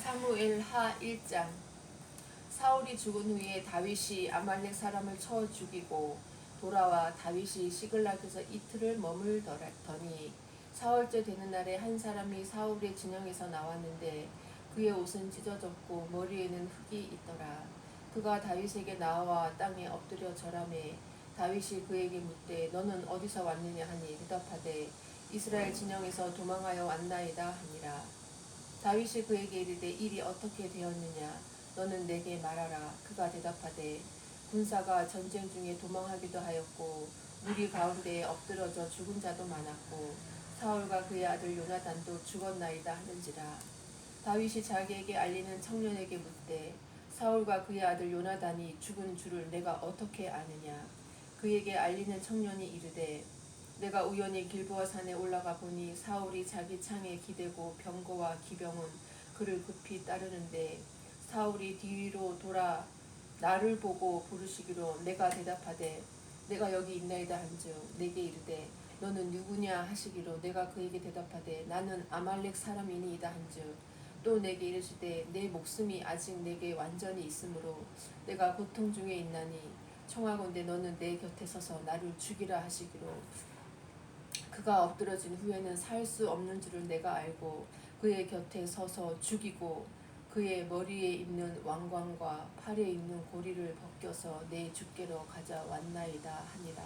사무엘하 1장. 사울이 죽은 후에 다윗이 아말렉 사람을 쳐 죽이고 돌아와 다윗이 시글락에서 이틀을 머물더니 사흘째 되는 날에 한 사람이 사울의 진영에서 나왔는데 그의 옷은 찢어졌고 머리에는 흙이 있더라. 그가 다윗에게 나와 땅에 엎드려 절하매 다윗이 그에게 묻되 너는 어디서 왔느냐 하니 대답하되 이스라엘 진영에서 도망하여 왔나이다 하니라. 다윗이 그에게 이르되 일이 어떻게 되었느냐 너는 내게 말하라. 그가 대답하되 군사가 전쟁 중에 도망하기도 하였고 무리 가운데에 엎드러져 죽은 자도 많았고 사울과 그의 아들 요나단도 죽었나이다 하는지라. 다윗이 자기에게 알리는 청년에게 묻되 사울과 그의 아들 요나단이 죽은 줄을 내가 어떻게 아느냐. 그에게 알리는 청년이 이르되 내가 우연히 길보아 산에 올라가 보니 사울이 자기 창에 기대고 병거와 기병은 그를 급히 따르는데 사울이 뒤로 돌아 나를 보고 부르시기로 내가 대답하되 내가 여기 있나이다 한즉 내게 이르되 너는 누구냐 하시기로 내가 그에게 대답하되 나는 아말렉 사람이니이다 한즉 또 내게 이르시되 내 목숨이 아직 내게 완전히 있으므로 내가 고통 중에 있나니 청하건대 너는 내 곁에 서서 나를 죽이라 하시기로 그가 엎드러진 후에는 살 수 없는 줄을 내가 알고 그의 곁에 서서 죽이고 그의 머리에 있는 왕관과 팔에 있는 고리를 벗겨서 내 주께로 가져왔나이다 하니라.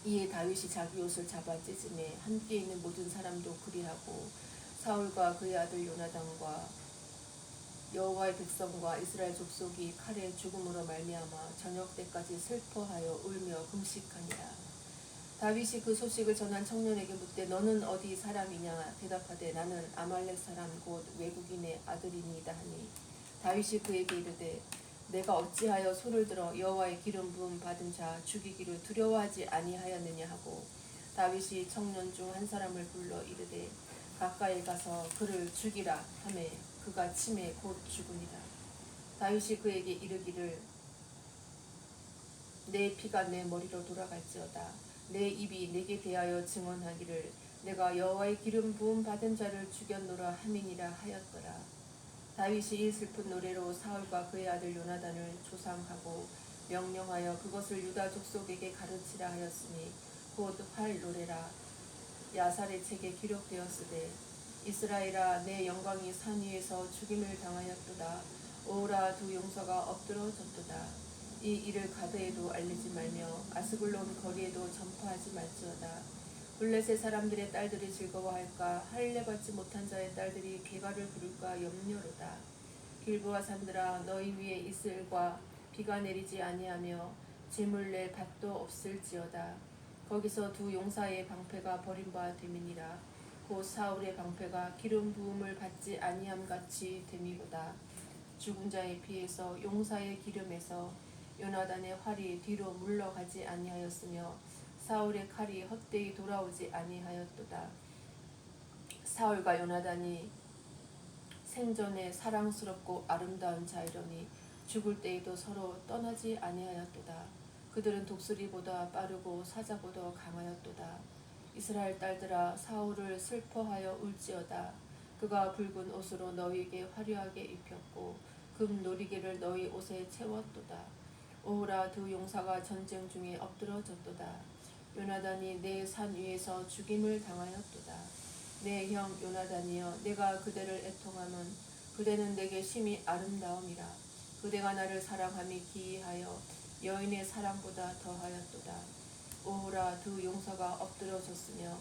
이에 다윗이 자기 옷을 잡아 찢으매 함께 있는 모든 사람도 그리하고 사울과 그의 아들 요나단과 여호와의 백성과 이스라엘 족속이 칼에 죽음으로 말미암아 저녁 때까지 슬퍼하여 울며 금식하니라. 다윗이 그 소식을 전한 청년에게 묻되 너는 어디 사람이냐 대답하되 나는 아말렉 사람 곧 외국인의 아들이니이다 하니 다윗이 그에게 이르되 내가 어찌하여 손을 들어 여호와의 기름 부음 받은 자 죽이기를 두려워하지 아니하였느냐 하고 다윗이 청년 중 한 사람을 불러 이르되 가까이 가서 그를 죽이라 하매 그가 침에 곧 죽으니라. 다윗이 그에게 이르기를 내 피가 내 머리로 돌아갈지어다. 내 입이 내게 대하여 증언하기를 내가 여호와의 기름 부음 받은 자를 죽였노라 함이니라 하였더라. 다윗이 이 슬픈 노래로 사울과 그의 아들 요나단을 조상하고 명령하여 그것을 유다 족속에게 가르치라 하였으니 곧 활 노래라. 야살의 책에 기록되었으되 이스라엘아 내 영광이 산 위에서 죽임을 당하였도다. 오라 두 용서가 엎드러졌도다. 이 일을 가드에도 알리지 말며 아스글론 거리에도 전파하지 말지어다. 블레셋 사람들의 딸들이 즐거워할까 할례받지 못한 자의 딸들이 개가를 부를까 염려로다. 길보아 산들아 너희 위에 이슬과 비가 내리지 아니하며 재물 낼 밭도 없을지어다. 거기서 두 용사의 방패가 버림바 됨이니라. 곧 사울의 방패가 기름 부음을 받지 아니함 같이 됨이로다. 죽은 자의 피에서 용사의 기름에서 요나단의 활이 뒤로 물러가지 아니하였으며 사울의 칼이 헛되이 돌아오지 아니하였도다. 사울과 요나단이 생전에 사랑스럽고 아름다운 자이러니 죽을 때에도 서로 떠나지 아니하였도다. 그들은 독수리보다 빠르고 사자보다 강하였도다. 이스라엘 딸들아 사울을 슬퍼하여 울지어다. 그가 붉은 옷으로 너희에게 화려하게 입혔고 금 놀이개를 너희 옷에 채웠도다. 오라 두 용사가 전쟁 중에 엎드러졌도다. 요나단이 내 산 위에서 죽임을 당하였도다. 내 형 요나단이여 내가 그대를 애통함은 그대는 내게 심히 아름다움이라. 그대가 나를 사랑함이 기이하여 여인의 사랑보다 더하였도다. 오라 두 용사가 엎드러졌으며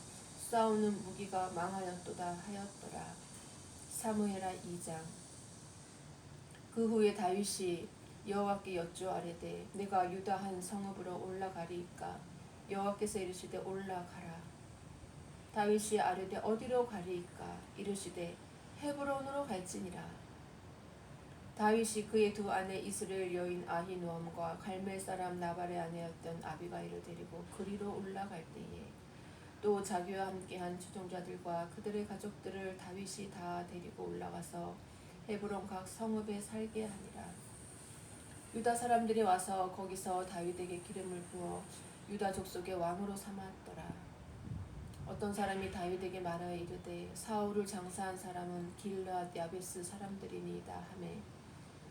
싸우는 무기가 망하였도다 하였더라. 사무엘하 2장. 그 후에 다윗이 여호와께 여쭈아뢰되 내가 유다 한 성읍으로 올라가리이까. 여호와께서 이르시되 올라가라. 다윗이 아뢰되 어디로 가리이까. 이르시되 헤브론으로 갈지니라. 다윗이 그의 두 아내 이스라엘 여인 아히노암과 갈멜 사람 나발의 아내였던 아비가일을 데리고 그리로 올라갈 때에 또 자기와 함께한 추종자들과 그들의 가족들을 다윗이 다 데리고 올라가서 헤브론 각 성읍에 살게 하니라. 유다 사람들이 와서 거기서 다윗에게 기름을 부어 유다 족속의 왕으로 삼았더라. 어떤 사람이 다윗에게 말하여 이르되 사울을 장사한 사람은 길르앗 야베스 사람들이니이다 하매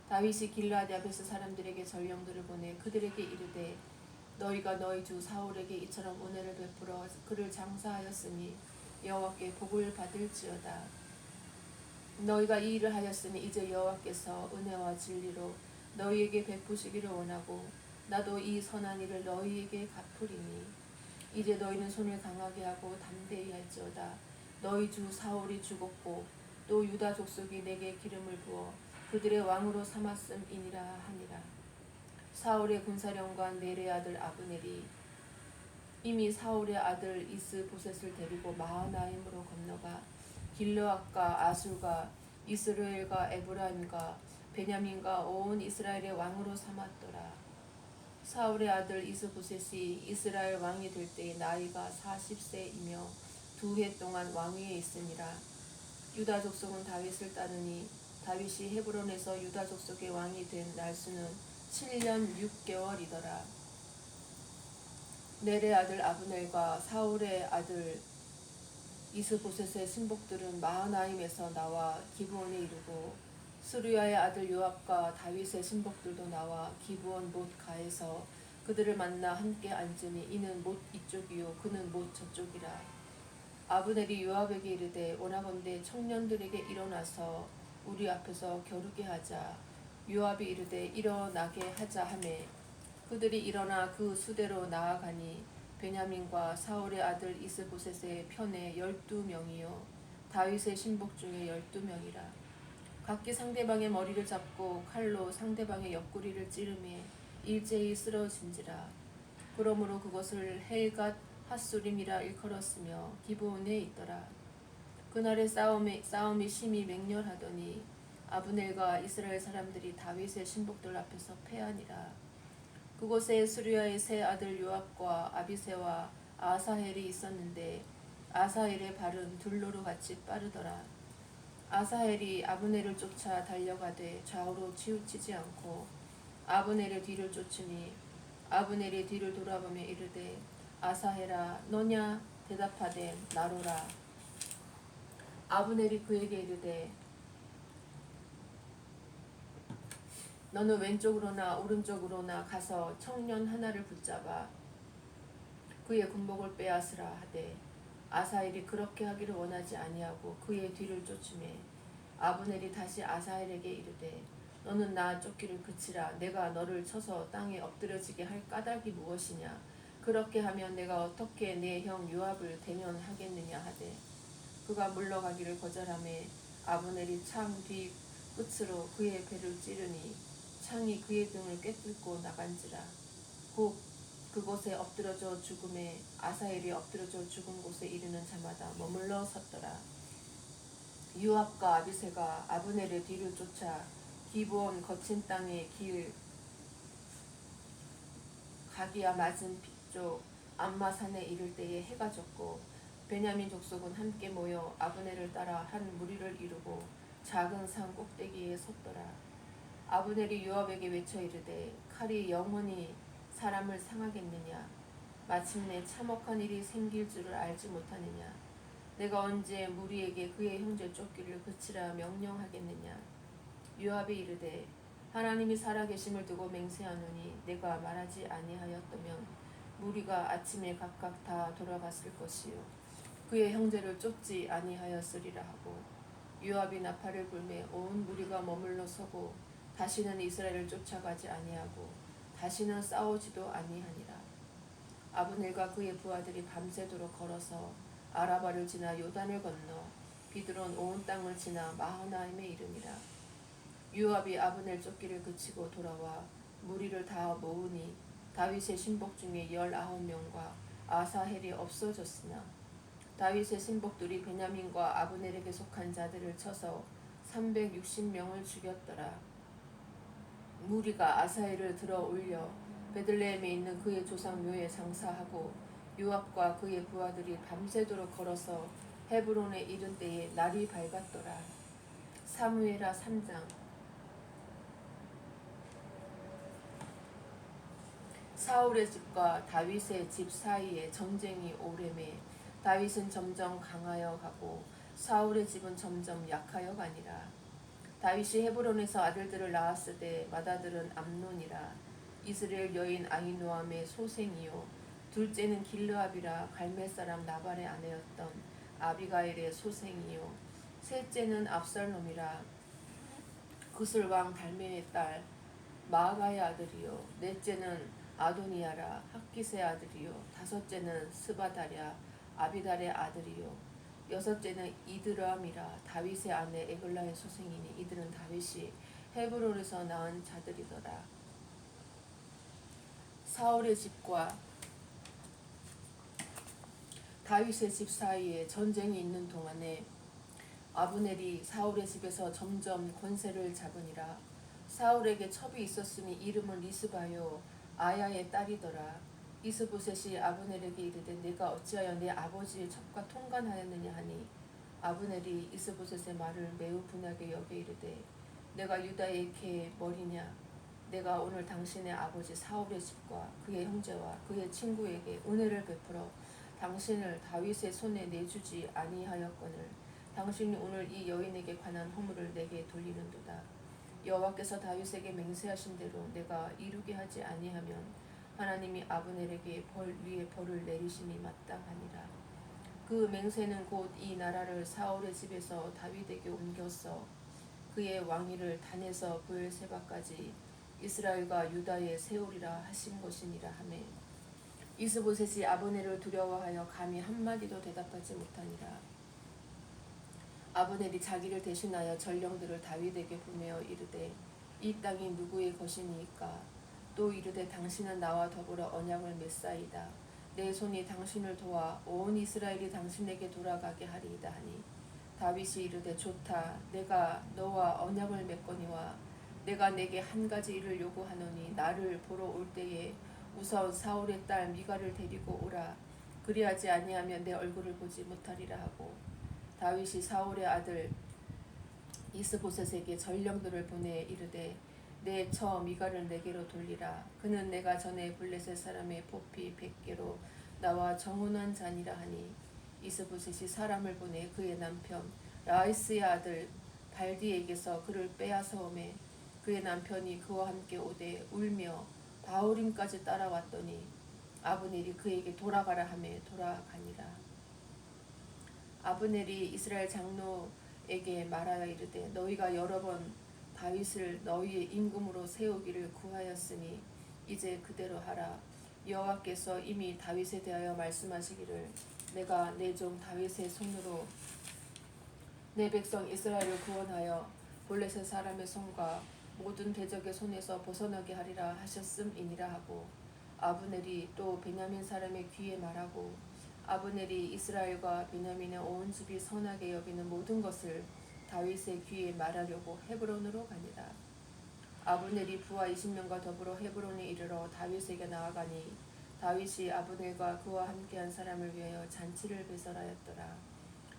다윗이 길르앗 야베스 사람들에게 전령들을 보내 그들에게 이르되 너희가 너희 주 사울에게 이처럼 은혜를 베풀어 그를 장사하였으니 여호와께 복을 받을지어다. 너희가 이 일을 하였으니 이제 여호와께서 은혜와 진리로 너희에게 베푸시기를 원하고 나도 이 선한 일을 너희에게 갚으리니 이제 너희는 손을 강하게 하고 담대히 할지어다. 너희 주 사울이 죽었고 또 유다 족속이 내게 기름을 부어 그들의 왕으로 삼았음이니라 하니라. 사울의 군사령관 넬의 아들 아브넬이 이미 사울의 아들 이스보셋을 데리고 마하나임으로 건너가 길르앗과 아술과 이스라엘과 에브라임과 베냐민과 온 이스라엘의 왕으로 삼았더라. 사울의 아들 이스보셋이 이스라엘 왕이 될 때에 나이가 40세이며 2해 동안 왕위에 있으니라. 유다 족속은 다윗을 따르니 다윗이 헤브론에서 유다 족속의 왕이 된 날수는 7년 6개월이더라. 넬의 아들 아브넬과 사울의 아들 이스보셋의 신복들은 마하나임에서 나와 기브온에 이르고 스루야의 아들 요압과 다윗의 신복들도 나와 기브온 못 가에서 그들을 만나 함께 앉으니 이는 못 이쪽이요 그는 못 저쪽이라. 아브넬이 요압에게 이르되 원하건대 청년들에게 일어나서 우리 앞에서 겨루게 하자. 요압이 이르되 일어나게 하자 하매 그들이 일어나 그 수대로 나아가니 베냐민과 사울의 아들 이스보셋의 편에 12명이요 다윗의 신복 중에 12명이라. 각기 상대방의 머리를 잡고 칼로 상대방의 옆구리를 찌르매 일제히 쓰러진지라. 그러므로 그것을 헬갓 핫수림이라 일컬었으며 기브온에 있더라. 그날의 싸움이 심히 맹렬하더니 아브넬과 이스라엘 사람들이 다윗의 신복들 앞에서 패하니라. 그곳에 스루야의 세 아들 요압과 아비새와 아사헬이 있었는데 아사헬의 발은 둘로로 같이 빠르더라. 아사헬이 아브넬을 쫓아 달려가되 좌우로 치우치지 않고 아브넬의 뒤를 쫓으니 아브넬이 뒤를 돌아보며 이르되 아사헬아 너냐 대답하되 나로라. 아브넬이 그에게 이르되 너는 왼쪽으로나 오른쪽으로나 가서 청년 하나를 붙잡아 그의 군복을 빼앗으라 하되 아사헬이 그렇게 하기를 원하지 아니하고 그의 뒤를 쫓으매 아브넬이 다시 아사헬에게 이르되 너는 나 쫓기를 그치라. 내가 너를 쳐서 땅에 엎드려지게 할 까닭이 무엇이냐. 그렇게 하면 내가 어떻게 내 형 요압을 대면하겠느냐 하되 그가 물러가기를 거절하매 아브넬이 창 뒤 끝으로 그의 배를 찌르니 창이 그의 등을 꿰뚫고 나간지라. 곧 그곳에 엎드러져 죽음에 아사헬이 엎드러져 죽은 곳에 이르는 자마다 머물러 섰더라. 요압과 아비새가 아브넬의 뒤를 쫓아 기브온 거친 땅의 길 가기야 맞은 쪽 암마산에 이를 때에 해가 졌고 베냐민 족속은 함께 모여 아브넬을 따라 한 무리를 이루고 작은 산 꼭대기에 섰더라. 아브넬이 요압에게 외쳐 이르되 칼이 영원히 사람을 상하겠느냐. 마침내 참혹한 일이 생길 줄을 알지 못하느냐. 내가 언제 무리에게 그의 형제 쫓기를 그치라 명령하겠느냐. 요압이 이르되 하나님이 살아계심을 두고 맹세하노니 내가 말하지 아니하였다면 무리가 아침에 각각 다 돌아갔을 것이요 그의 형제를 쫓지 아니하였으리라 하고 요압이 나팔을 불매 온 무리가 머물러 서고 다시는 이스라엘을 쫓아가지 아니하고 다시는 싸우지도 아니하니라. 아브넬과 그의 부하들이 밤새도록 걸어서 아라바를 지나 요단을 건너 비드론 온 땅을 지나 마하나임에 이르니라. 요압이 아브넬 쫓기를 그치고 돌아와 무리를 다 모으니 다윗의 신복 중에 19명과 아사헬이 없어졌으나 다윗의 신복들이 베냐민과 아브넬에게 속한 자들을 쳐서 360명을 죽였더라. 무리가 아사헬을 들어 올려 베들레헴에 있는 그의 조상 묘에 장사하고 요압과 그의 부하들이 밤새도록 걸어서 헤브론에 이른 때에 날이 밝았더라. 사무엘하 3장. 사울의 집과 다윗의 집 사이에 전쟁이 오래매 다윗은 점점 강하여 가고 사울의 집은 점점 약하여 가니라. 다윗이 헤브론에서 아들들을 낳았을 때 맏아들은 암논이라. 이스라엘 여인 아히노암의 소생이요 둘째는 길르압이라 갈멜 사람 나발의 아내였던 아비가일의 소생이요 셋째는 압살롬이라 구슬 왕 달메의 딸 마아가의 아들이요 넷째는 아도니아라 학기스의 아들이요 다섯째는 스바다랴 아비달의 아들이요 여섯째는 이드람이라 다윗의 아내 에글라의 소생이니 이들은 다윗이 헤브론에서 낳은 자들이더라. 사울의 집과 다윗의 집 사이에 전쟁이 있는 동안에 아브넬이 사울의 집에서 점점 권세를 잡으니라. 사울에게 첩이 있었으니 이름은 리스바요 아야의 딸이더라. 이스보셋이 아브넬에게 이르되 내가 어찌하여 내 아버지의 첩과 통관하였느냐 하니 아브넬이 이스보셋의 말을 매우 분하게 여겨 이르되 내가 유다의 개의 머리냐 내가 오늘 당신의 아버지 사울의 집과 그의 형제와 그의 친구에게 은혜를 베풀어 당신을 다윗의 손에 내주지 아니하였거늘 당신이 오늘 이 여인에게 관한 허물을 내게 돌리는도다. 여호와께서 다윗에게 맹세하신 대로 내가 이루게 하지 아니하면 하나님이 아브넬에게 벌 위에 벌을 내리심이 마땅하니라. 그 맹세는 곧 이 나라를 사울의 집에서 다윗에게 옮겨서 그의 왕위를 단에서 브엘세바까지 이스라엘과 유다에 세우리라 하신 것이니라 하매 이스보셋이 아브넬을 두려워하여 감히 한마디도 대답하지 못하니라. 아브넬이 자기를 대신하여 전령들을 다윗에게 보내어 이르되 이 땅이 누구의 것이니까 또 이르되 당신은 나와 더불어 언약을 맺사이다. 내 손이 당신을 도와 온 이스라엘이 당신에게 돌아가게 하리이다 하니 다윗이 이르되 좋다. 내가 너와 언약을 맺거니와 내가 내게 한 가지 일을 요구하노니 나를 보러 올 때에 우선 사울의 딸 미갈을 데리고 오라. 그리하지 아니하면 내 얼굴을 보지 못하리라 하고 다윗이 사울의 아들 이스보셋에게 전령들을 보내 이르되 내 처 미갈을 내게로 돌리라. 그는 내가 전에 블레셋 사람의 포피 100개로 나와 정혼한 자니라 하니 이스보셋이 사람을 보내 그의 남편 라이스의 아들 발디에게서 그를 빼앗아 오매 그의 남편이 그와 함께 오되 울며 바후림까지 따라왔더니 아브넬이 그에게 돌아가라 하매 돌아가니라. 아브넬이 이스라엘 장로에게 말하여 이르되 너희가 여러 번 다윗을 너희의 임금으로 세우기를 구하였으니 이제 그대로 하라. 여호와께서 이미 다윗에 대하여 말씀하시기를 내가 내 종 다윗의 손으로 내 백성 이스라엘을 구원하여 블레셋 사람의 손과 모든 대적의 손에서 벗어나게 하리라 하셨음이니라 하고 아브넬이 또 베냐민 사람의 귀에 말하고 아브넬이 이스라엘과 베냐민의 온 집이 선하게 여기는 모든 것을 다윗의 귀에 말하려고 헤브론으로 가니라. 아브넬이 부하 20명과 더불어 헤브론에 이르러 다윗에게 나아가니 다윗이 아브넬과 그와 함께한 사람을 위하여 잔치를 배설하였더라.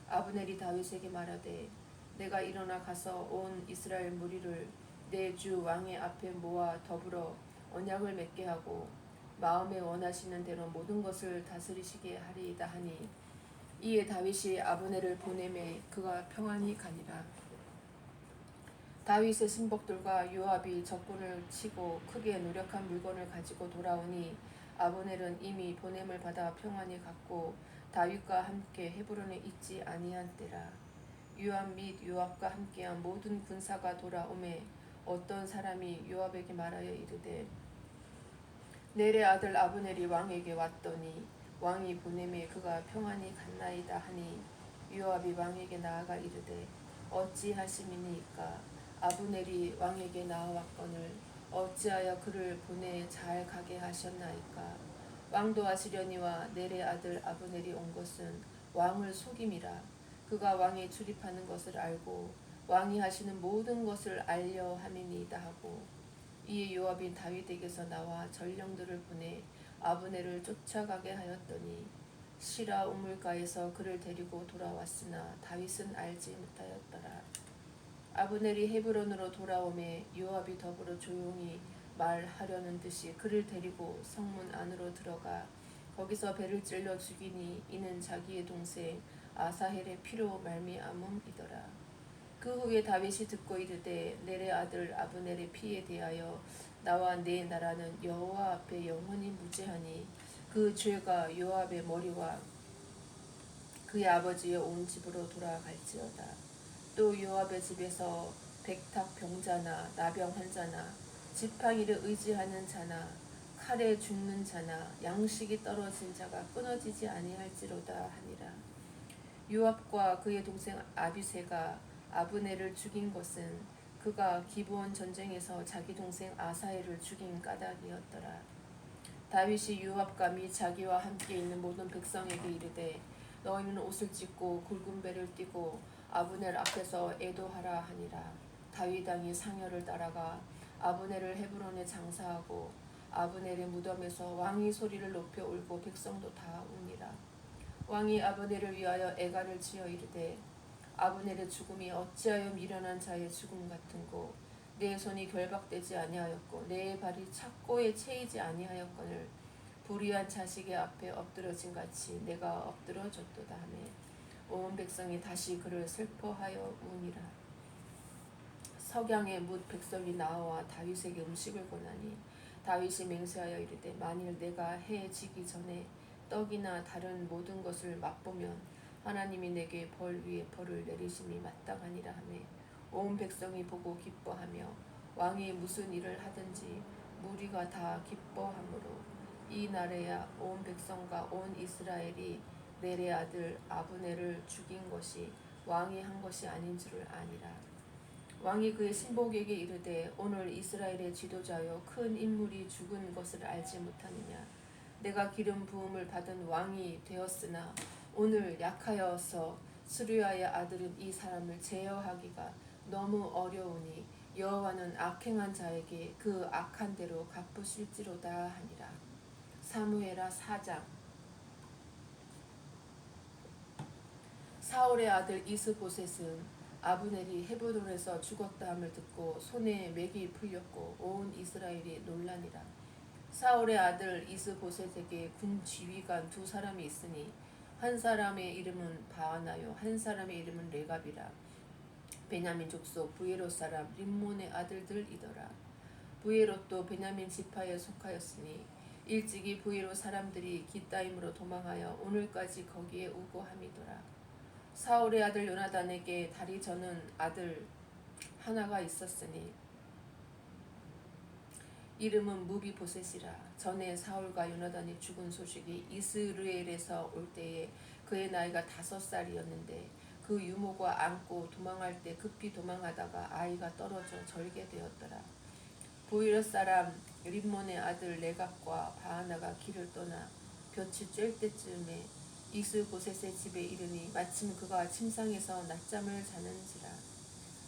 아브넬이 다윗에게 말하되 내가 일어나 가서 온 이스라엘 무리를 내 주 왕의 앞에 모아 더불어 언약을 맺게 하고 마음에 원하시는 대로 모든 것을 다스리시게 하리이다 하니 이에 다윗이 아브넬을 보내매 그가 평안히 가니라. 다윗의 신복들과 요압이 적군을 치고 크게 노력한 물건을 가지고 돌아오니 아브넬은 이미 보냄을 받아 평안히 갔고 다윗과 함께 헤브론에 있지 아니한 때라. 요압 및 요압과 함께한 모든 군사가 돌아오매 어떤 사람이 요압에게 말하여 이르되 넬의 아들 아브넬이 왕에게 왔더니 왕이 보내매 그가 평안히 갔나이다 하니 요압이 왕에게 나아가 이르되 어찌하심이니까 아브넬이 왕에게 나아왔거늘 어찌하여 그를 보내 잘 가게 하셨나이까. 왕도 아시려니와 넬의 아들 아브넬이 온 것은 왕을 속임이라. 그가 왕이 출입하는 것을 알고 왕이 하시는 모든 것을 알려 함이니이다 하고 이에 요압이 다윗에게서 나와 전령들을 보내 아브넬을 쫓아가게 하였더니 시라 우물가에서 그를 데리고 돌아왔으나 다윗은 알지 못하였더라. 아브넬이 헤브론으로 돌아오매 요압이 더불어 조용히 말하려는 듯이 그를 데리고 성문 안으로 들어가 거기서 배를 찔러 죽이니 이는 자기의 동생 아사헬의 피로 말미암음이더라. 그 후에 다윗이 듣고 이르되 넬의 아들 아브넬의 피에 대하여 나와 내 나라는 여호와 앞에 영원히 무죄하니 그 죄가 요압의 머리와 그의 아버지의 온 집으로 돌아갈지어다. 또 요압의 집에서 백탁 병자나 나병 환자나 지팡이를 의지하는 자나 칼에 죽는 자나 양식이 떨어진 자가 끊어지지 아니할지로다 하니라. 요압과 그의 동생 아비새가 아브넬을 죽인 것은 그가 기브온 전쟁에서 자기 동생 아사엘을 죽인 까닭이었더라. 다윗이 요압과 및 자기와 함께 있는 모든 백성에게 이르되 너희는 옷을 찢고 굵은 배를 띠고 아브넬 앞에서 애도하라 하니라. 다윗 왕이 상여를 따라가 아브넬을 헤브론에 장사하고 아브넬의 무덤에서 왕이 소리를 높여 울고 백성도 다 우니라. 왕이 아브넬을 위하여 애가를 지어 이르되 아브넬의 죽음이 어찌하여 미련한 자의 죽음 같은고 내 손이 결박되지 아니하였고 내 발이 착고에 채이지 아니하였거늘 불의한 자식의 앞에 엎드러진 같이 내가 엎드러졌도다 하며 온 백성이 다시 그를 슬퍼하여 우니라. 석양에 뭇 백성이 나와 다윗에게 음식을 권하니 다윗이 맹세하여 이르되 만일 내가 해 지기 전에 떡이나 다른 모든 것을 맛보면 하나님이 내게 벌 위에 벌을 내리심이 마땅하니라 하며 온 백성이 보고 기뻐하며 왕이 무슨 일을 하든지 무리가 다 기뻐하므로 이 날에야 온 백성과 온 이스라엘이 넬의 아들 아브넬을 죽인 것이 왕이 한 것이 아닌 줄을 아니라. 왕이 그의 신복에게 이르되 오늘 이스라엘의 지도자여 큰 인물이 죽은 것을 알지 못하느냐. 내가 기름 부음을 받은 왕이 되었으나 오늘 약하여서 스루야의 아들은 이 사람을 제어하기가 너무 어려우니 여호와는 악행한 자에게 그 악한 대로 갚으실지로다 하니라. 사무엘하 4장. 사울의 아들 이스보셋은 아브넬이 헤브론에서 죽었다 함을 듣고 손에 맥이 풀렸고 온 이스라엘이 놀라니라. 사울의 아들 이스보셋에게 군 지휘관 두 사람이 있으니 한 사람의 이름은 바하나요 한 사람의 이름은 레갑이라. 베냐민 족속 부에롯 사람 림몬의 아들들이더라. 부에롯도 베냐민 지파에 속하였으니 일찍이 부에롯 사람들이 기따임으로 도망하여 오늘까지 거기에 우거함이더라. 사울의 아들 요나단에게 다리 저는 아들 하나가 있었으니 이름은 무비보셋이라. 전에 사울과 요나단이 죽은 소식이 이스르엘에서 올 때에 그의 나이가 5살이었는데 그 유모가 안고 도망할 때 급히 도망하다가 아이가 떨어져 절게 되었더라. 부에롯 사람 림몬의 아들 레갑과 바하나가 길을 떠나 볕이 쬐을 때쯤에 이스보셋의 집에 이르니 마침 그가 침상에서 낮잠을 자는지라.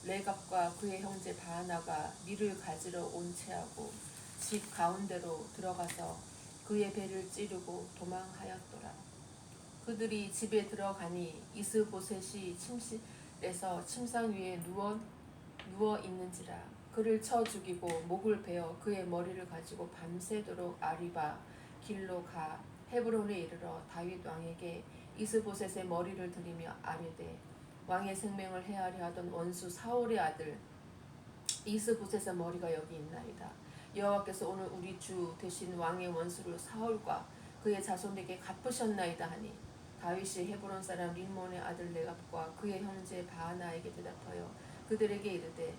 레갑과 그의 형제 바하나가 밀을 가지러 온 채하고 집 가운데로 들어가서 그의 배를 찌르고 도망하였더라. 그들이 집에 들어가니 이스보셋이 침실에서 침상 위에 누워 있는지라. 그를 쳐 죽이고 목을 베어 그의 머리를 가지고 밤새도록 아리바 길로 가 헤브론에 이르러 다윗 왕에게 이스보셋의 머리를 들이며 아뢰되 왕의 생명을 해하려 하던 원수 사울의 아들 이스보셋의 머리가 여기 있나이다. 여호와께서 오늘 우리 주 대신 왕의 원수를 사울과 그의 자손에게 갚으셨나이다 하니 다윗이 헤브론 사람 림몬의 아들 레갑과 그의 형제 바하나에게 대답하여 그들에게 이르되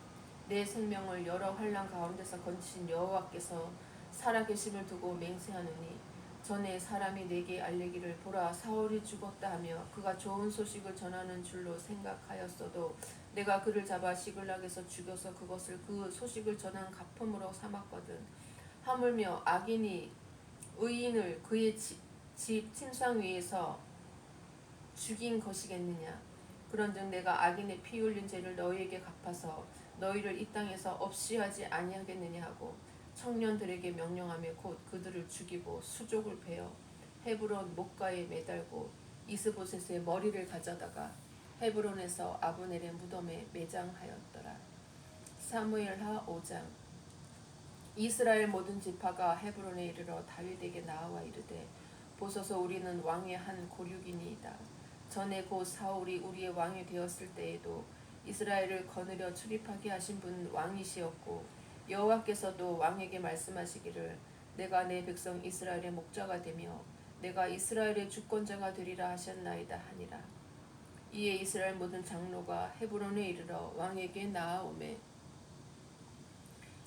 내 생명을 여러 환난 가운데서 건지신 여호와께서 살아계심을 두고 맹세하노니 전에 사람이 내게 알리기를 보라 사울이 죽었다 하며 그가 좋은 소식을 전하는 줄로 생각하였어도 내가 그를 잡아 시글락에서 죽여서 그것을 그 소식을 전한 가품으로 삼았거든. 하물며 악인이 의인을 그의 집 침상 위에서 죽인 것이겠느냐. 그런즉 내가 악인의 피 흘린 죄를 너희에게 갚아서 너희를 이 땅에서 없이 하지 아니하겠느냐 하고 청년들에게 명령하며 곧 그들을 죽이고 수족을 베어 헤브론 목가에 매달고 이스보셋의 머리를 가져다가 헤브론에서 아브넬의 무덤에 매장하였더라. 사무엘하 5장. 이스라엘 모든 지파가 헤브론에 이르러 다윗에게 나와 이르되 보소서 우리는 왕의 한 고륙이니이다. 전에 곧 사울이 우리의 왕이 되었을 때에도 이스라엘을 거느려 출입하게 하신 분 왕이시었고 여호와께서도 왕에게 말씀하시기를 내가 내 백성 이스라엘의 목자가 되며 내가 이스라엘의 주권자가 되리라 하셨나이다 하니라. 이에 이스라엘 모든 장로가 헤브론에 이르러 왕에게 나아오매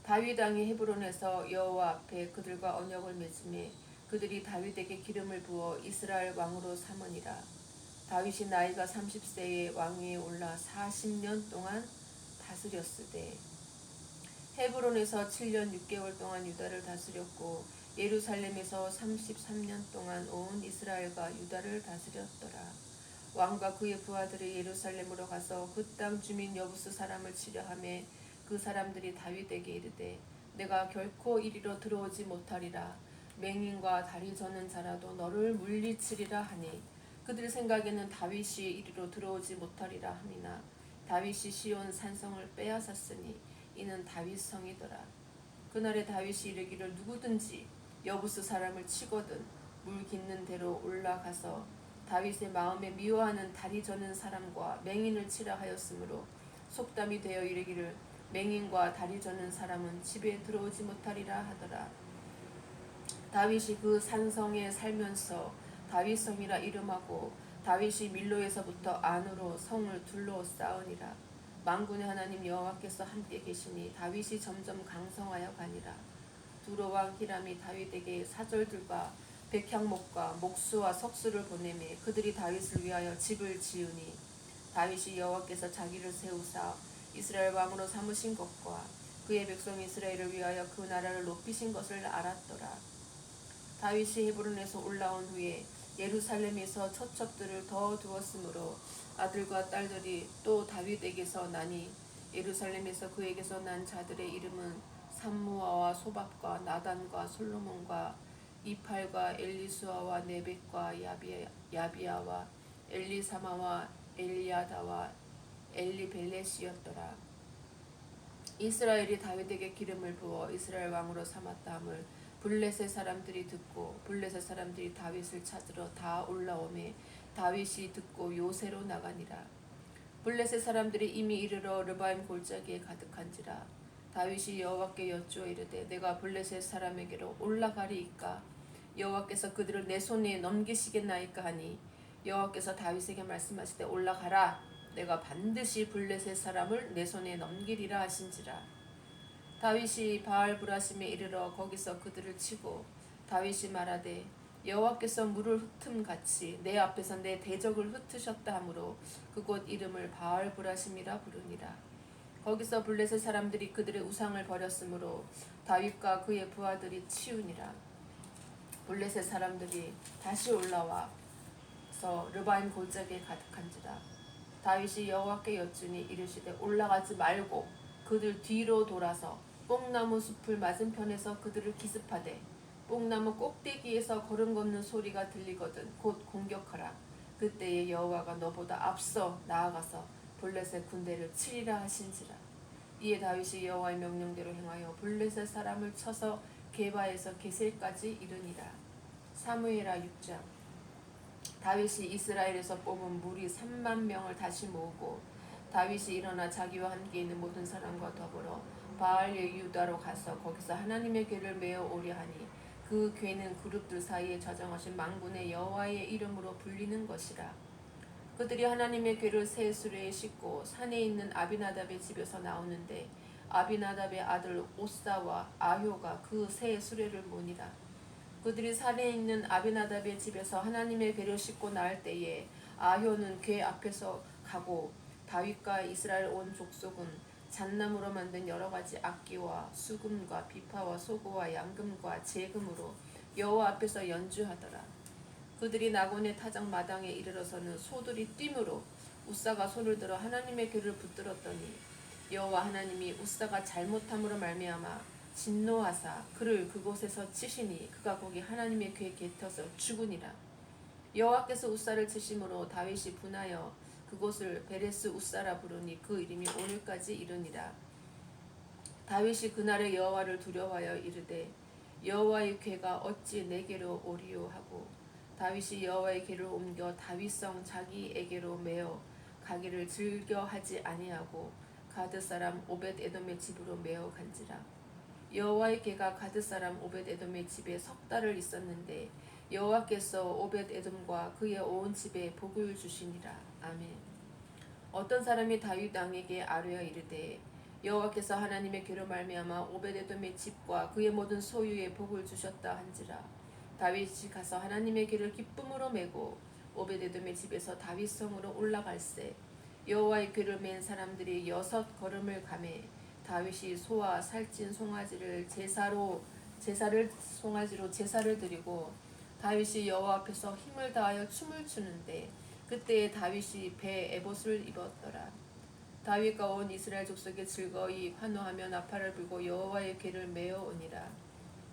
다윗 왕이 헤브론에서 여호와 앞에 그들과 언약을 맺음에 그들이 다윗에게 기름을 부어 이스라엘 왕으로 삼으니라. 다윗이 나이가 30세에 왕위에 올라 40년 동안 다스렸으되 헤브론에서 7년 6개월 동안 유다를 다스렸고 예루살렘에서 33년 동안 온 이스라엘과 유다를 다스렸더라. 왕과 그의 부하들이 예루살렘으로 가서 그 땅 주민 여부스 사람을 치려하매 그 사람들이 다윗에게 이르되 내가 결코 이리로 들어오지 못하리라. 맹인과 다리 저는 자라도 너를 물리치리라 하니 그들 생각에는 다윗이 이리로 들어오지 못하리라 함이나 다윗이 시온 산성을 빼앗았으니 이는 다윗 성이더라. 그날에 다윗이 이르기를 누구든지 여부스 사람을 치거든 물 깃는 대로 올라가서 다윗의 마음에 미워하는 다리 저는 사람과 맹인을 치라 하였으므로 속담이 되어 이르기를 맹인과 다리 저는 사람은 집에 들어오지 못하리라 하더라. 다윗이 그 산성에 살면서 다윗성이라 이름하고 다윗이 밀로에서부터 안으로 성을 둘러싸으니라. 만군의 하나님 여호와께서 함께 계시니 다윗이 점점 강성하여 가니라. 두로 왕 히람이 다윗에게 사절들과 백향목과 목수와 석수를 보내매 그들이 다윗을 위하여 집을 지으니 다윗이 여호와께서 자기를 세우사 이스라엘 왕으로 삼으신 것과 그의 백성 이스라엘을 위하여 그 나라를 높이신 것을 알았더라. 다윗이 헤브론에서 올라온 후에 예루살렘에서 처첩들을 더 두었으므로 아들과 딸들이 또 다윗에게서 나니 예루살렘에서 그에게서 난 자들의 이름은 삼무아와 소밥과 나단과 솔로몬과 이팔과 엘리수아와 네벡과 야비아와 엘리사마와 엘리야다와 엘리벨렛이었더라. 이스라엘이 다윗에게 기름을 부어 이스라엘 왕으로 삼았다 함을 블레셋 사람들이 듣고 블레셋 사람들이 다윗을 찾으러 다 올라오매 다윗이 듣고 요새로 나가니라. 블레셋 사람들이 이미 이르러 르바임 골짜기에 가득한지라. 다윗이 여호와께 여쭈어 이르되 내가 블레셋 사람에게로 올라가리이까 여호와께서 그들을 내 손에 넘기시겠나이까 하니 여호와께서 다윗에게 말씀하시되 올라가라. 내가 반드시 블레셋 사람을 내 손에 넘기리라 하신지라. 다윗이 바알브라심에 이르러 거기서 그들을 치고 다윗이 말하되 여호와께서 물을 흩음같이 내 앞에서 내 대적을 흩으셨다 하므로 그곳 이름을 바알브라심이라 부르니라. 거기서 블레셋 사람들이 그들의 우상을 버렸으므로 다윗과 그의 부하들이 치우니라. 블레셋 사람들이 다시 올라와서 르바임 골짜기에 가득한지라. 다윗이 여호와께 여쭈니 이르시되 올라가지 말고 그들 뒤로 돌아서 뽕나무 숲을 맞은편에서 그들을 기습하되 뽕나무 꼭대기에서 걸음 걷는 소리가 들리거든 곧 공격하라. 그때에 여호와가 너보다 앞서 나아가서 블레셋 군대를 치리라 하신지라. 이에 다윗이 여호와의 명령대로 행하여 블레셋 사람을 쳐서 게바에서 게셀까지 이르니라. 사무엘하 6장. 다윗이 이스라엘에서 뽑은 무리 3만 명을 다시 모으고 다윗이 일어나 자기와 함께 있는 모든 사람과 더불어 바알의 유다로 가서 거기서 하나님의 궤를 메어 오려 하니 그 궤는 그룹들 사이에 저장하신 만군의 여호와의 이름으로 불리는 것이라. 그들이 하나님의 궤를 새 수레에 싣고 산에 있는 아비나답의 집에서 나오는데 아비나답의 아들 오사와 아효가 그 새 수레를 모니라. 그들이 산에 있는 아비나답의 집에서 하나님의 궤를 싣고 나올 때에 아효는 궤 앞에서 가고 다윗과 이스라엘 온 족속은 잣나무로 만든 여러 가지 악기와 수금과 비파와 소고와 양금과 제금으로 여호와 앞에서 연주하더라. 그들이 나곤의 타작 마당에 이르러서는 소들이 뛰므로 우사가 손을 들어 하나님의 궤를 붙들었더니 여호와 하나님이 우사가 잘못함으로 말미암아 진노하사 그를 그곳에서 치시니 그가 거기 하나님의 궤 곁에서 죽으니라. 여호와께서 우사를 치심으로 다윗이 분하여 그곳을 베레스 우사라 부르니 그 이름이 오늘까지 이르니라. 다윗이 그날에 여호와를 두려워하여 이르되 여호와의 궤가 어찌 내게로 오리요 하고 다윗이 여호와의 길을 옮겨 다윗성 자기에게로 메어 가기를 즐겨하지 아니하고 가드 사람 오벳 에돔의 집으로 메어 간지라. 여호와의 개가 가드 사람 오벳 에돔의 집에 석 달을 있었는데 여호와께서 오벳 에돔과 그의 온 집에 복을 주시니라. 아멘. 어떤 사람이 다윗 왕에게 아뢰어 이르되 여호와께서 하나님의 귀로 말미암아 오벳 에돔의 집과 그의 모든 소유에 복을 주셨다 한지라. 다윗이 가서 하나님의 길을 기쁨으로 메고 오벳 에돔의 집에서 다윗 성으로 올라갈새 여호와의 귀를 맨 사람들이 6걸음을 가매 다윗이 소와 살찐 송아지를 제사를 드리고 다윗이 여호와 앞에서 힘을 다하여 춤을 추는데 그때에 다윗이 배에 에봇을 입었더라. 다윗과 온 이스라엘 족속이 즐거이 환호하며 나팔을 불고 여호와의 궤를 메어 오니라.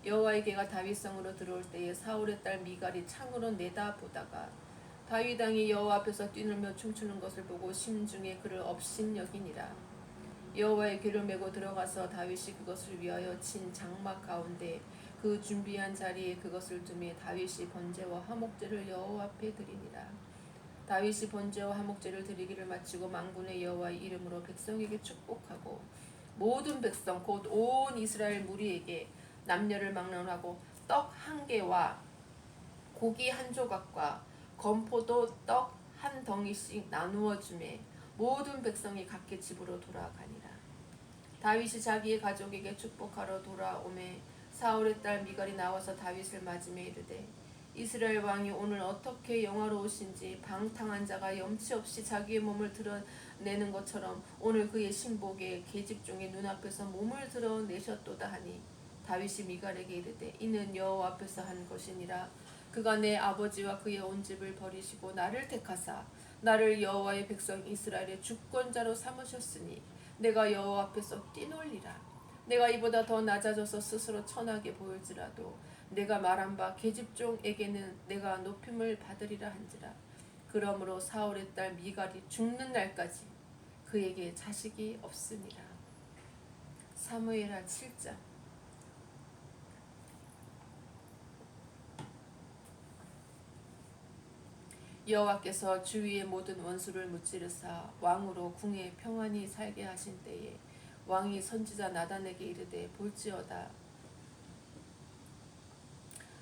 여호와의 궤가 다윗성으로 들어올 때에 사울의 딸 미갈이 창으로 내다보다가 다윗 왕이 여호와 앞에서 뛰놀며 춤추는 것을 보고 심중에 그를 업신여기니라. 여호와의 궤를 메고 들어가서 다윗이 그것을 위하여 친 장막 가운데 그 준비한 자리에 그것을 두매 다윗이 번제와 화목제를 여호와 앞에 드리니라. 다윗이 번제와 화목제를 드리기를 마치고 만군의 여호와의 이름으로 백성에게 축복하고 모든 백성 곧 온 이스라엘 무리에게 남녀를 막론하고 떡 한 개와 고기 한 조각과 건포도 떡 한 덩이씩 나누어 주매 모든 백성이 각기 집으로 돌아가니라. 다윗이 자기의 가족에게 축복하러 돌아오매 사울의 딸 미갈이 나와서 다윗을 맞으며 이르되 이스라엘 왕이 오늘 어떻게 영화로우신지 방탕한 자가 염치 없이 자기의 몸을 드러내는 것처럼 오늘 그의 신복의 계집종의 눈앞에서 몸을 드러내셨도다 하니 다윗이 미갈에게 이르되 이는 여호와 앞에서 한 것이니라. 그가 내 아버지와 그의 온 집을 버리시고 나를 택하사 나를 여호와의 백성 이스라엘의 주권자로 삼으셨으니 내가 여호와 앞에서 뛰놀리라. 내가 이보다 더 낮아져서 스스로 천하게 보일지라도 내가 말한 바 계집종에게는 내가 높임을 받으리라 한지라. 그러므로 사울의 딸 미갈이 죽는 날까지 그에게 자식이 없으니라. 사무엘하 7장. 여호와께서 주위의 모든 원수를 무찌르사 왕으로 궁에 평안히 살게 하신 때에 왕이 선지자 나단에게 이르되 볼지어다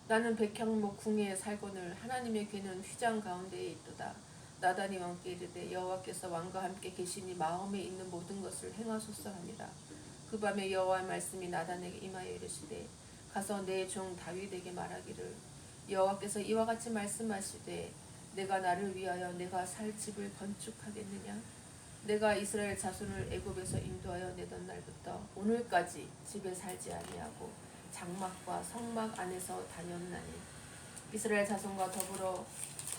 나는 백향목 궁에 살거늘 하나님의 궤는 휘장 가운데에 있도다. 나단이 왕께 이르되 여호와께서 왕과 함께 계시니 마음에 있는 모든 것을 행하소서 하니라. 그 밤에 여호와의 말씀이 나단에게 임하여 이르시되 가서 내 종 다윗에게 말하기를 여호와께서 이와 같이 말씀하시되 내가 나를 위하여 내가 살 집을 건축하겠느냐. 내가 이스라엘 자손을 애굽에서 인도하여 내던 날부터 오늘까지 집에 살지 아니하고 장막과 성막 안에서 다녔나니 이스라엘 자손과 더불어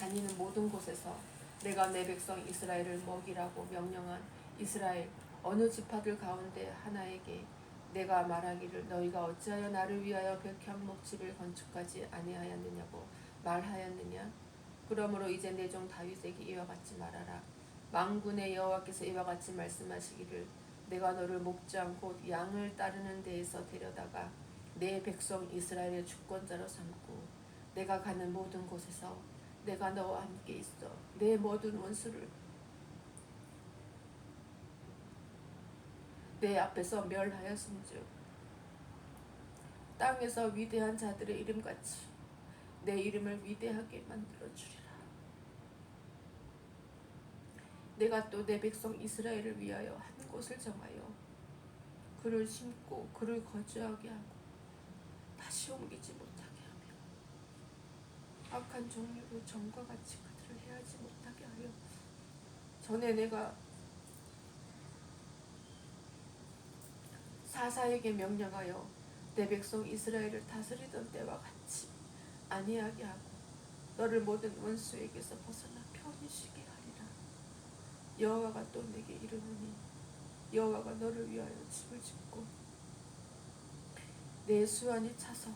다니는 모든 곳에서 내가 내 백성 이스라엘을 먹이라고 명령한 이스라엘 어느 지파들 가운데 하나에게 내가 말하기를 너희가 어찌하여 나를 위하여 백향목 집을 건축하지 아니하였느냐고 말하였느냐. 그러므로 이제 내 종 다윗에게 이와 같이 말하라. 만군의 여호와께서 이와 같이 말씀하시기를 내가 너를 목장 곧 양을 따르는 데에서 데려다가 내 백성 이스라엘의 주권자로 삼고 내가 가는 모든 곳에서 내가 너와 함께 있어 내 모든 원수를 내 앞에서 멸하였음즉 땅에서 위대한 자들의 이름같이 내 이름을 위대하게 만들어주리라. 내가 또 내 백성 이스라엘을 위하여 한 곳을 정하여 그를 심고 그를 거주하게 하고 다시 옮기지 못하게 하며 악한 종류로 전과 같이 그들을 해하지 못하게 하여 전에 내가 사사에게 명령하여 내 백성 이스라엘을 다스리던 때와 같이 아니하게 하고 너를 모든 원수에게서 벗어나 편히 쉬게 하리라. 여호와가 또 내게 이르노니 여호와가 너를 위하여 집을 짓고 내 수완이 차서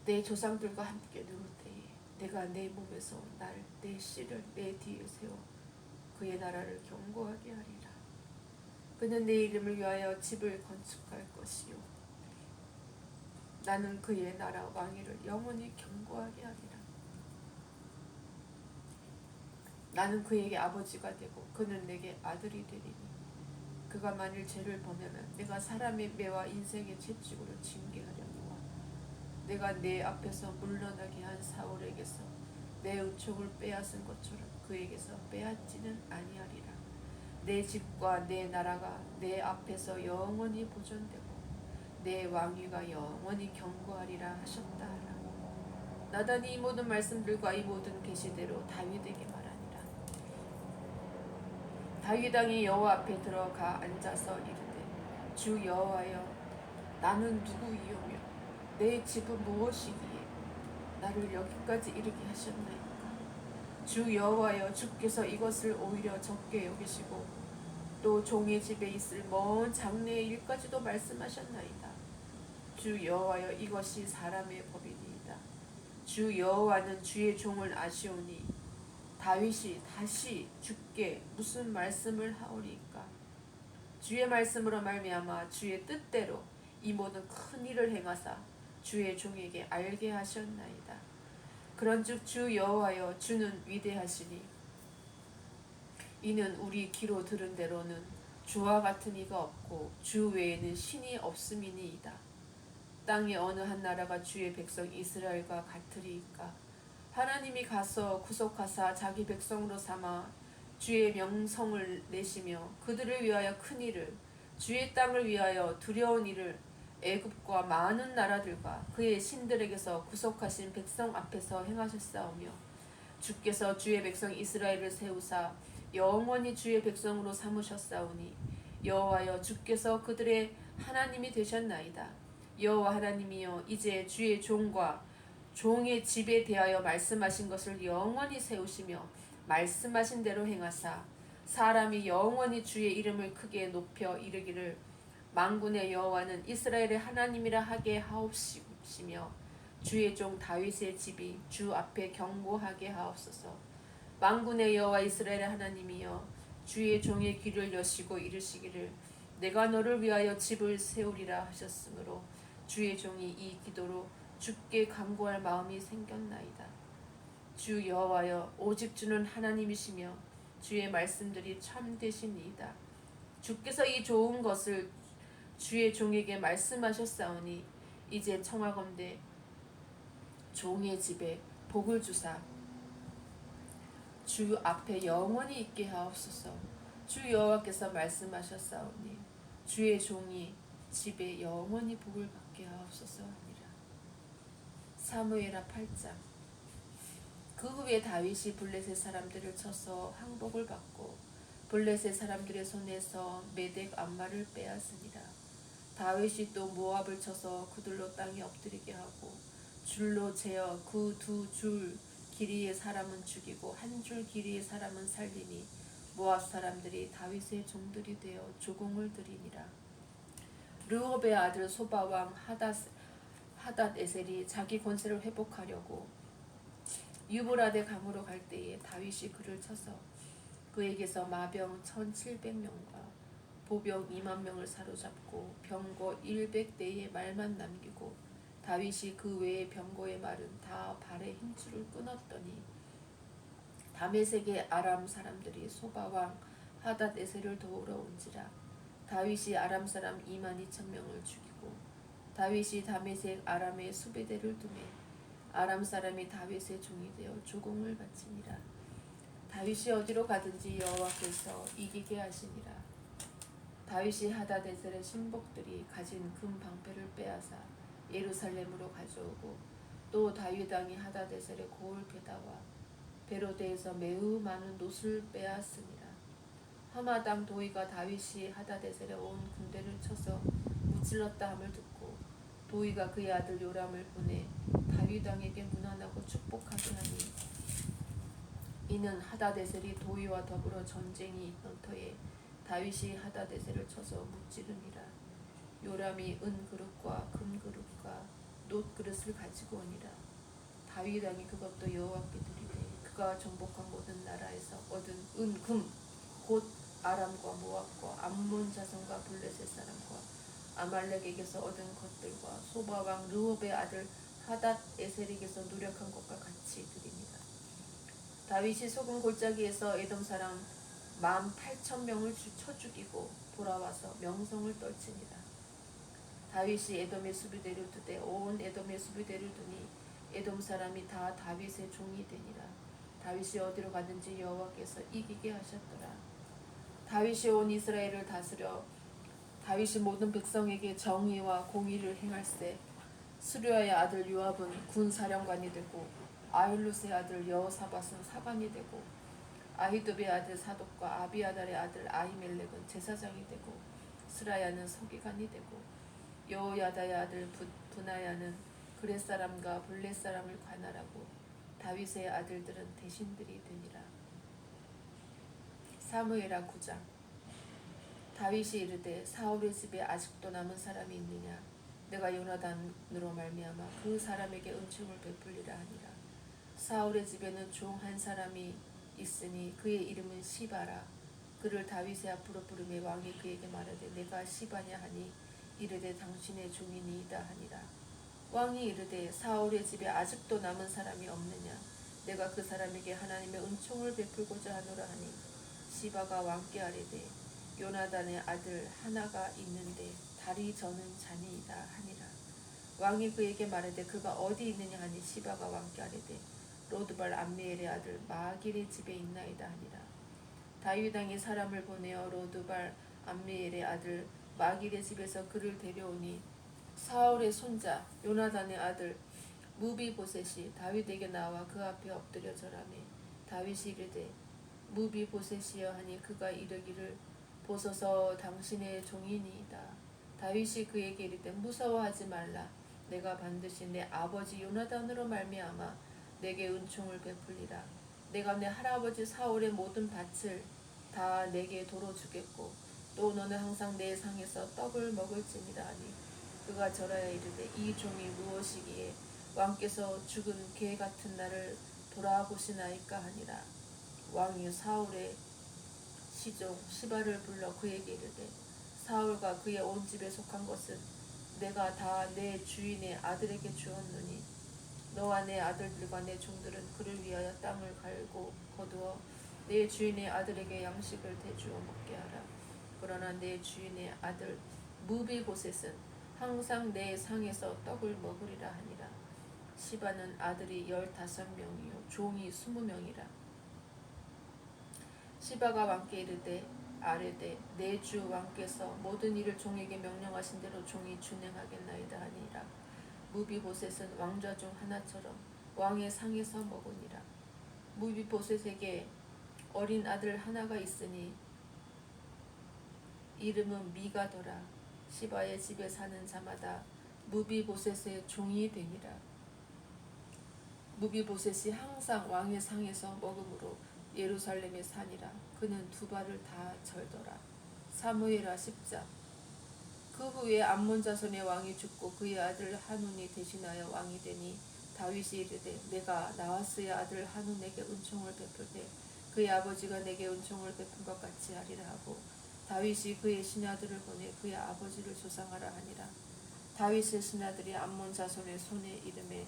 내 조상들과 함께 누울 때에 내가 내 몸에서 내 씨를 내 뒤에 세워 그의 나라를 견고하게 하리라. 그는 내 이름을 위하여 집을 건축할 것이요 나는 그의 나라 왕위를 영원히 견고하게 하리라. 나는 그에게 아버지가 되고 그는 내게 아들이 되리니 그가 만일 죄를 범하면 내가 사람의 매와 인생의 채찍으로 징계하려니와 내가 내 앞에서 물러나게 한 사울에게서 내 은총을 빼앗은 것처럼 그에게서 빼앗지는 아니하리라. 내 집과 내 나라가 내 앞에서 영원히 보존되고 내 왕위가 영원히 견고하리라 하셨다 하라. 나단이 이 모든 말씀들과 이 모든 계시대로 다윗에게 말하니라. 다윗 왕이 여호와 앞에 들어가 앉아서 이르되 주 여호와여 나는 누구이오며 내 집은 무엇이기에 나를 여기까지 이르게 하셨나이까. 주 여호와여 주께서 이것을 오히려 적게 여기시고 또 종의 집에 있을 먼 장래의 일까지도 말씀하셨나이다. 주 여호와여 이것이 사람의 법이니이다. 주 여호와는 주의 종을 아시오니 다윗이 다시 주께 무슨 말씀을 하오리까. 주의 말씀으로 말미암아 주의 뜻대로 이 모든 큰 일을 행하사 주의 종에게 알게 하셨나이다. 그런즉 주 여호와여 주는 위대하시니 이는 우리 귀로 들은 대로는 주와 같은 이가 없고 주 외에는 신이 없음이니이다. 땅의 어느 한 나라가 주의 백성 이스라엘과 같으리이까. 하나님이 가서 구속하사 자기 백성으로 삼아 주의 명성을 내시며 그들을 위하여 큰 일을 주의 땅을 위하여 두려운 일을 애굽과 많은 나라들과 그의 신들에게서 구속하신 백성 앞에서 행하셨사오며 주께서 주의 백성 이스라엘을 세우사 영원히 주의 백성으로 삼으셨사오니 여호와여 주께서 그들의 하나님이 되셨나이다. 여호와 하나님이여 이제 주의 종과 종의 집에 대하여 말씀하신 것을 영원히 세우시며 말씀하신 대로 행하사 사람이 영원히 주의 이름을 크게 높여 이르기를 만군의 여호와는 이스라엘의 하나님이라 하게 하옵시며 주의 종 다윗의 집이 주 앞에 견고하게 하옵소서. 만군의 여호와 이스라엘의 하나님이여 주의 종의 귀를 여시고 이르시기를 내가 너를 위하여 집을 세우리라 하셨으므로 주의 종이 이 기도로 주께 간구할 마음이 생겼나이다. 주 여호와여 오직 주는 하나님이시며 주의 말씀들이 참되시니이다. 주께서 이 좋은 것을 주의 종에게 말씀하셨사오니 이제 청하건대 종의 집에 복을 주사 주 앞에 영원히 있게 하옵소서. 주 여호와께서 말씀하셨사오니 주의 종이 집에 영원히 복을 받게 하옵소서 하니라. 사무엘하 8장. 그 후에 다윗이 블레셋 사람들을 쳐서 항복을 받고 블레셋 사람들의 손에서 메덱 암마를 빼앗으니라. 다윗이 또 모압을 쳐서 그들로 땅에 엎드리게 하고 줄로 재어 그 두 줄 길이의 사람은 죽이고 한 줄 길이의 사람은 살리니 모압 사람들이 다윗의 종들이 되어 조공을 드리니라. 르홉의 아들 소바 왕 하닷에셀이 자기 권세를 회복하려고 유브라데 강으로 갈 때에 다윗이 그를 쳐서 그에게서 마병 1700명과 보병 20000명을 사로잡고 병거 100대의 말만 남기고 다윗이 그 외의 병거의 말은 다 발의 힘줄을 끊었더니 다메섹의 아람 사람들이 소바왕 하닷에셀을 도우러 온지라. 다윗이 아람 사람 22,000명을 죽이고 다윗이 다메섹 아람의 수베대를 두매 아람 사람이 다윗의 종이 되어 조공을 바치니라. 다윗이 어디로 가든지 여호와께서 이기게 하시니라. 다윗이 하닷에셀의 신복들이 가진 금 방패를 빼앗아 예루살렘으로 가져오고 또 다윗 왕이 하닷에셀의 고을 베다와 베로데에서 매우 많은 놋을 빼앗으니라. 하마 땅 도이가 다윗이 하닷에셀의 온 군대를 쳐서 무찔렀다 함을 듣고 도이가 그의 아들 요람을 보내 다윗 왕에게 문안하고 축복하게 하니 이는 하닷에셀이 도이와 더불어 전쟁이 있던 터에 다윗이 하닷에셀을 쳐서 무찌르니라. 요람이 은 그릇과 금 그릇과 놋 그릇을 가지고 오니라. 다윗 왕이 그것도 여호와께 드리되 그가 정복한 모든 나라에서 얻은 은 금 곧 아람과 모압과 암몬 자손과 블레셋 사람과 아말렉에게서 얻은 것들과 소바 왕 르홉의 아들 하닷 에셀에게서 노력한 것과 같이 드립니다. 다윗이 소금 골짜기에서 에돔 사람 18,000명을 쳐 죽이고 돌아와서 명성을 떨칩니다. 다윗이 에돔의 수비대를 두되 온 에돔의 수비대를 두니 에돔 사람이 다 다윗의 종이 되니라. 다윗이 어디로 가든지 여호와께서 이기게 하셨더라. 다윗이 온 이스라엘을 다스려 다윗이 모든 백성에게 정의와 공의를 행할세. 수르야의 아들 요압은 군사령관이 되고 아힐롯의 아들 여호사밧은 사관이 되고 아히두베의 아들 사독과 아비아달의 아들 아히멜렉은 제사장이 되고 스라야는 서기관이 되고 여호야다의 아들 분하야는 그렛 사람과 블렛 사람을 관할하고 다윗의 아들들은 대신들이 되니라. 사무엘하 9장. 다윗이 이르되 사울의 집에 아직도 남은 사람이 있느냐? 내가 요나단으로 말미암아 그 사람에게 은총을 베풀리라 하니라. 사울의 집에는 종 한 사람이 있으니 그의 이름은 시바라. 그를 다윗의 앞으로 부르매 왕이 그에게 말하되 내가 시바냐 하니 이르되 당신의 종이니이다 하니라. 왕이 이르되 사울의 집에 아직도 남은 사람이 없느냐? 내가 그 사람에게 하나님의 은총을 베풀고자 하노라 하니 시바가 왕께 아뢰되 요나단의 아들 하나가 있는데 다리 저는 자니이다 하니라. 왕이 그에게 말하되 그가 어디 있느냐 하니 시바가 왕께 아뢰되 로드발 암미엘의 아들 마길의 집에 있나이다 하니라. 다윗 왕이 사람을 보내어 로드발 암미엘의 아들 마길의 집에서 그를 데려오니 사울의 손자 요나단의 아들 무비보셋이 다윗에게 나와 그 앞에 엎드려 절하매 다윗이 이르되 무비보셋이여 하니 그가 이르기를 보소서 당신의 종이니이다. 다윗이 그에게 이르되 무서워하지 말라. 내가 반드시 내 아버지 요나단으로 말미암아 내게 은총을 베풀리라. 내가 내 할아버지 사울의 모든 밭을 다 내게 도로 주겠고 또 너는 항상 내 상에서 떡을 먹을지니라 하니 그가 절하여 이르되 이 종이 무엇이기에 왕께서 죽은 개 같은 나를 돌아보시나이까 하니라. 왕이 사울의 시종 시바를 불러 그에게 이르되 사울과 그의 온 집에 속한 것은 내가 다 내 주인의 아들에게 주었노니 너와 내 아들들과 내 종들은 그를 위하여 땅을 갈고 거두어 내 주인의 아들에게 양식을 대주어 먹게 하라. 그러나 내 주인의 아들 무비보셋은 항상 내 상에서 떡을 먹으리라 하니라. 시바는 아들이 15명이요 종이 20명이라. 시바가 왕께 이르되 아뢰되 내 주 왕께서 모든 일을 종에게 명령하신 대로 종이 준행하겠나이다 하니라. 무비보셋은 왕좌 중 하나처럼 왕의 상에서 먹으니라. 무비보셋에게 어린 아들 하나가 있으니 이름은 미가더라. 시바의 집에 사는 자마다 무비보셋의 종이 되니라. 무비보셋이 항상 왕의 상에서 먹음으로 예루살렘에 사니라. 그는 두 발을 다 절더라. 사무엘하 10장. 그 후에 암몬 자손의 왕이 죽고 그의 아들 하눈이 대신하여 왕이 되니 다윗이 이르되 내가 나하스의 아들 하눈에게 은총을 베풀되 그의 아버지가 내게 은총을 베푼 것 같이 하리라 하고 다윗이 그의 신하들을 보내 그의 아버지를 조상하라 하니라. 다윗의 신하들이 암몬 자손의 손에 이름에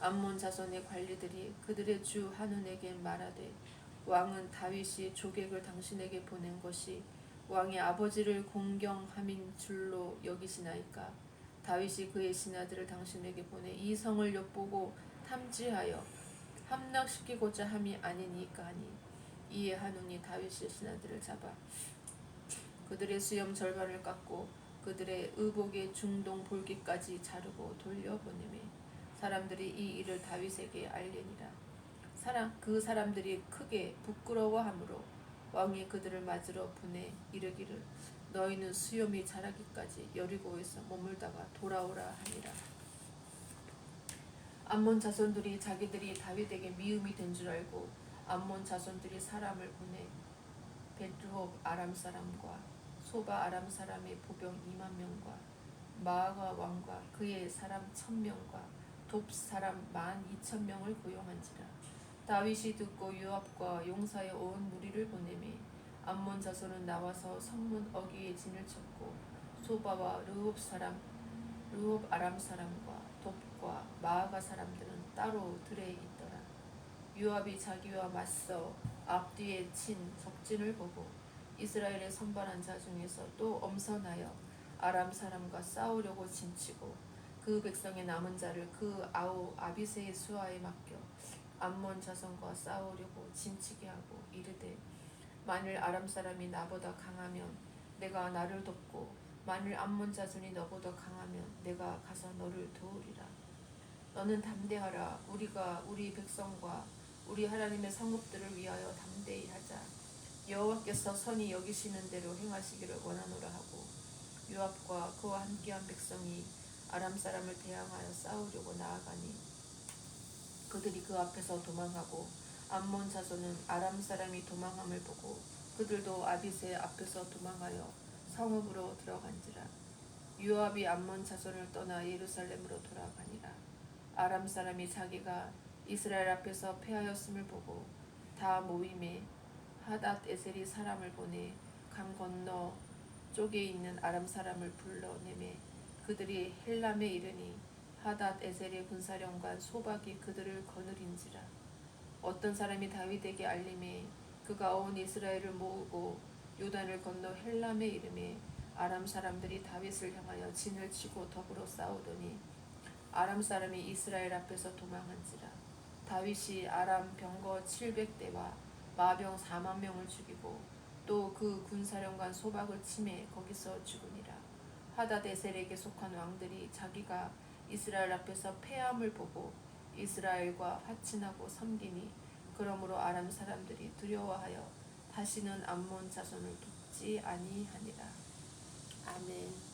암몬 자손의 관리들이 그들의 주 하눈에게 말하되 왕은 다윗이 조객을 당신에게 보낸 것이 왕의 아버지를 공경함인 줄로 여기시나이까? 다윗이 그의 신하들을 당신에게 보내 이 성을 엿보고 탐지하여 함락시키고자 함이 아니니까 하니 이에 하눈이 다윗의 신하들을 잡아 그들의 수염 절반을 깎고 그들의 의복의 중동 볼기까지 자르고 돌려보내매 사람들이 이 일을 다윗에게 알리니라. 그 사람들이 크게 부끄러워하므로 왕이 그들을 맞으러 보내 이르기를 너희는 수염이 자라기까지 여리고에서 머물다가 돌아오라 하니라. 암몬 자손들이 자기들이 다윗에게 미움이 된 줄 알고 암몬 자손들이 사람을 보내 벳르홉 아람 사람과 소바 아람 사람의 보병 20,000명과 마아가 왕과 그의 사람 1,000명과 돕 사람 12,000명을 고용한지라. 다윗이 듣고 요압과 용사의 온 무리를 보내매 암몬 자손은 나와서 성문 어귀에 진을 쳤고 소바와 르홉 아람 사람과 돕과 마아가 사람들은 따로 들에 있더라. 요압이 자기와 맞서 앞뒤에 친 적진을 보고 이스라엘의 선발한 자 중에서 또 엄선하여 아람 사람과 싸우려고 진치고 그 백성의 남은 자를 그 아우 아비새의 수하에 맡겨 암몬 자손과 싸우려고 진치게 하고 이르되 만일 아람 사람이 나보다 강하면 내가 나를 돕고 만일 암몬 자손이 너보다 강하면 내가 가서 너를 도우리라. 너는 담대하라. 우리가 우리 백성과 우리 하나님의 성읍들을 위하여 담대히 하자. 여호와께서 선히 여기시는 대로 행하시기를 원하노라 하고 요압과 그와 함께한 백성이 아람 사람을 대항하여 싸우려고 나아가니 그들이 그 앞에서 도망하고 암몬 자손은 아람 사람이 도망함을 보고 그들도 아비새 앞에서 도망하여 성읍으로 들어간지라. 요압이 암몬 자손을 떠나 예루살렘으로 돌아가니라. 아람 사람이 자기가 이스라엘 앞에서 패하였음을 보고 다 모임에 하닷 에셀이 사람을 보내 강 건너 쪽에 있는 아람 사람을 불러내매 그들이 헬람에 이르니 하닷 에셀의 군사령관 소박이 그들을 거느린지라. 어떤 사람이 다윗에게 알림해 그가 온 이스라엘을 모으고 요단을 건너 헬람에 이르매 아람 사람들이 다윗을 향하여 진을 치고 더불어 싸우더니 아람 사람이 이스라엘 앞에서 도망한지라. 다윗이 아람 병거 700대와 마병 4만 명을 죽이고 또 그 군사령관 소박을 치매 거기서 죽으니라. 하다데셀에게 속한 왕들이 자기가 이스라엘 앞에서 패함을 보고 이스라엘과 화친하고 섬기니 그러므로 아람 사람들이 두려워하여 다시는 암몬 자손을 돕지 아니하니라. 아멘.